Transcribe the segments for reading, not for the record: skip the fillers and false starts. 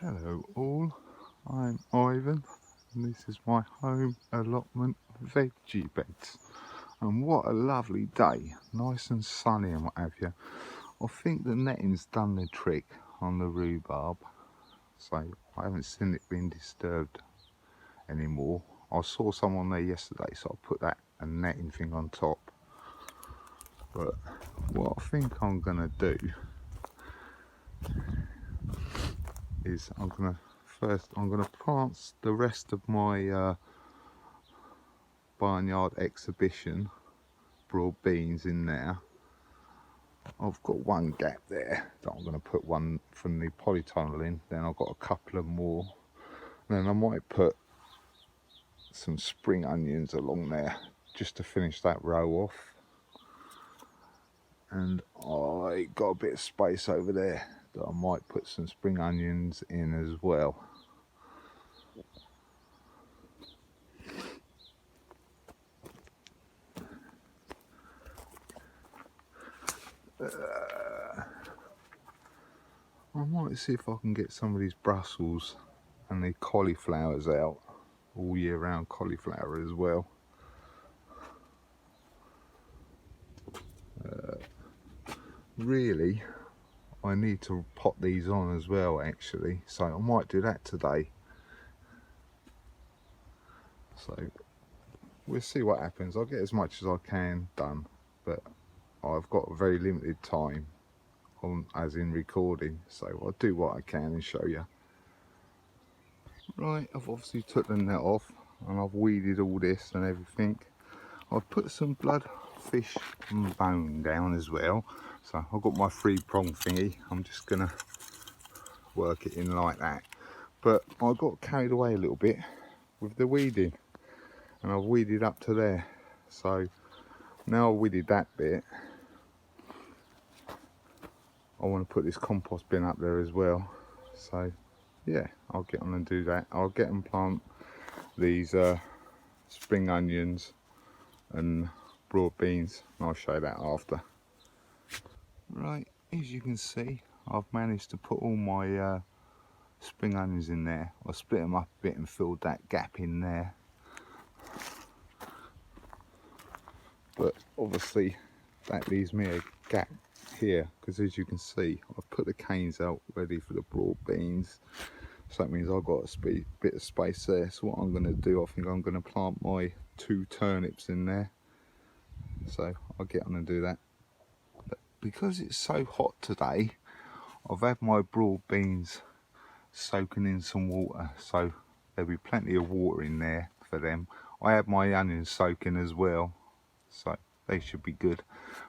Hello all, I'm Ivan and this is my home allotment veggie beds. And what a lovely day, nice and sunny and what have you. I think the netting's done the trick on the rhubarb, so I haven't seen it being disturbed anymore. I saw someone there yesterday, so I put that and netting thing on top. But what I think I'm gonna do is I'm gonna plant the rest of my barnyard exhibition broad beans in there. I've got one gap there that I'm going to put one from the polytunnel in, then I've got a couple of more, then I might put some spring onions along there just to finish that row off. And I got a bit of space over there that I might put some spring onions in as well. I might see if I can get some of these brussels and the cauliflowers out, all year round cauliflower as well. Really, I need to pot these on as well actually, so I might do that today. So we'll see what happens. I'll get as much as I can done, but I've got very limited time on as in recording, so I'll do what I can and show you. Right, I've obviously took the net off and I've weeded all this and everything. I've put some blood fish and bone down as well, so I've got my 3-prong thingy. I'm just gonna work it in like that, but I got carried away a little bit with the weeding and I've weeded up to there. So now I've weeded that bit, I want to put this compost bin up there as well. So yeah, I'll get on and do that. I'll get and plant these spring onions and broad beans and I'll show that after. Right, as you can see, I've managed to put all my spring onions in there. I split them up a bit and filled that gap in there. But obviously that leaves me a gap here, because as you can see, I've put the canes out ready for the broad beans. So that means I've got a bit of space there. So what I'm going to do, I think I'm going to plant my 2 turnips in there. So I'll get on and do that. But because it's so hot today, I've had my broad beans soaking in some water, so there'll be plenty of water in there for them. I had my onions soaking as well, so they should be good.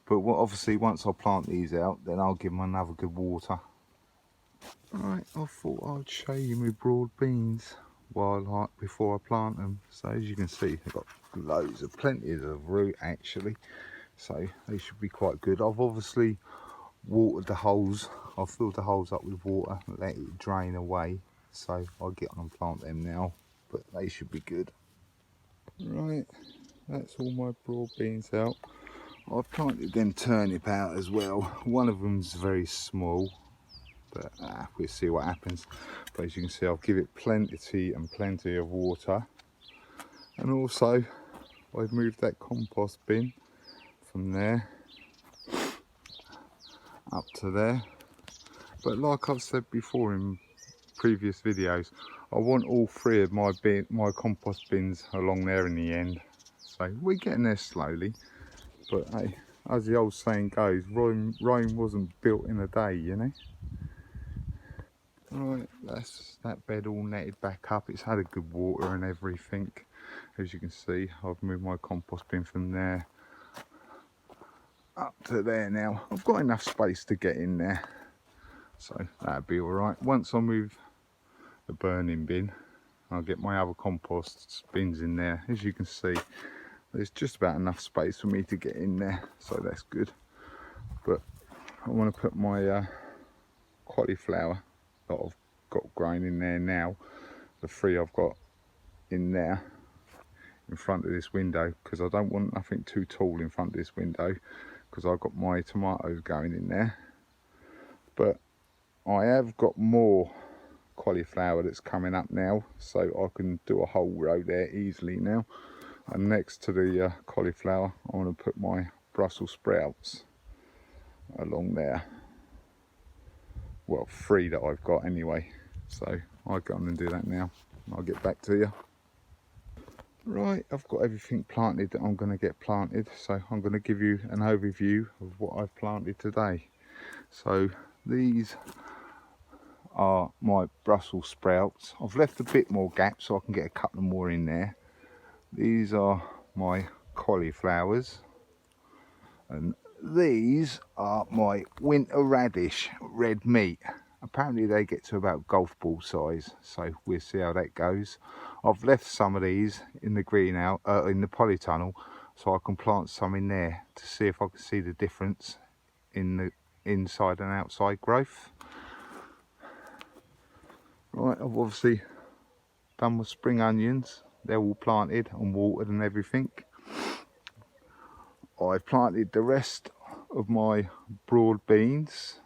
But obviously once I plant these out, then I'll give them another good water. Right, I thought I'd show you my broad beans before I plant them. So as you can see, they've got plenty of root actually, so they should be quite good. I've obviously watered the holes. I've filled the holes up with water and let it drain away, so I'll get on and plant them now, but they should be good. Right, that's all my broad beans out. I've planted them turnip out as well. One of them's very small, but we'll see what happens. But as you can see, I'll give it plenty of water, and also I've moved that compost bin from there up to there. But like I've said before in previous videos, I want all 3 of my compost bins along there in the end. So we're getting there slowly, but hey, as the old saying goes, Rome wasn't built in a day, you know. Right, that's that bed all netted back up. It's had a good water and everything. As you can see, I've moved my compost bin from there up to there now. I've got enough space to get in there, so that'll be all right. Once I move the burning bin, I'll get my other compost bins in there. As you can see, there's just about enough space for me to get in there, so that's good. But I want to put my cauliflower that I've got growing in there now, the 3 I've got in there in front of this window, because I don't want nothing too tall in front of this window, because I've got my tomatoes going in there. But I have got more cauliflower that's coming up now, so I can do a whole row there easily now. And next to the cauliflower, I want to put my Brussels sprouts along there. Well, 3 that I've got anyway. So I'll go on and do that now. I'll get back to you. Right, I've got everything planted that I'm going to get planted. So I'm going to give you an overview of what I've planted today. So these are my Brussels sprouts. I've left a bit more gap so I can get a couple more in there. These are my cauliflowers, and these are my winter radish red meat. Apparently they get to about golf ball size, so we'll see how that goes. I've left some of these in the greenhouse, in the polytunnel, so I can plant some in there to see if I can see the difference in the inside and outside growth. Right, I've obviously done my spring onions. They're all planted and watered and everything. I've planted the rest of my broad beans,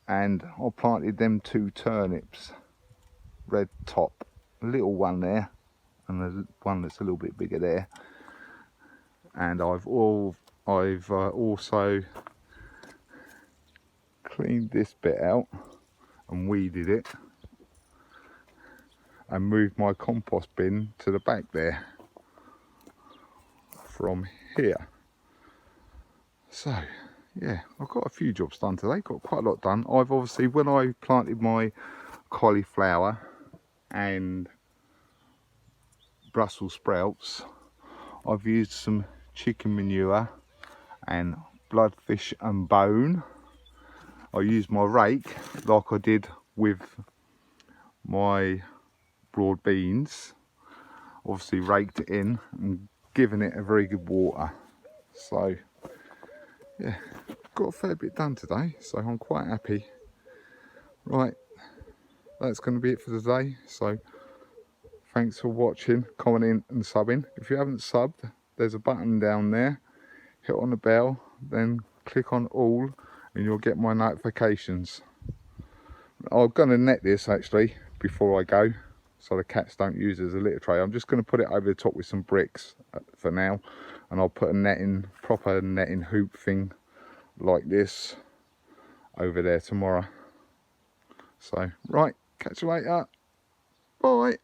and I planted them 2 turnips, red top, a little one there and there's one that's a little bit bigger there. And I've also cleaned this bit out and weeded it and moved my compost bin to the back there from here. So yeah, I've got a few jobs done today, got quite a lot done. I've obviously, when I planted my cauliflower and Brussels sprouts, I've used some chicken manure and bloodfish and bone. I used my rake like I did with my broad beans, obviously raked it in and given it a very good water. So yeah, got a fair bit done today, so I'm quite happy. Right, that's going to be it for today. So thanks for watching, commenting and subbing. If you haven't subbed, there's a button down there. Hit on the bell, then click on all and you'll get my notifications. I'm going to net this actually before I go, so the cats don't use it as a litter tray. I'm just going to put it over the top with some bricks for now, and I'll put a netting, proper netting hoop thing like this over there tomorrow. So right, catch you later, bye.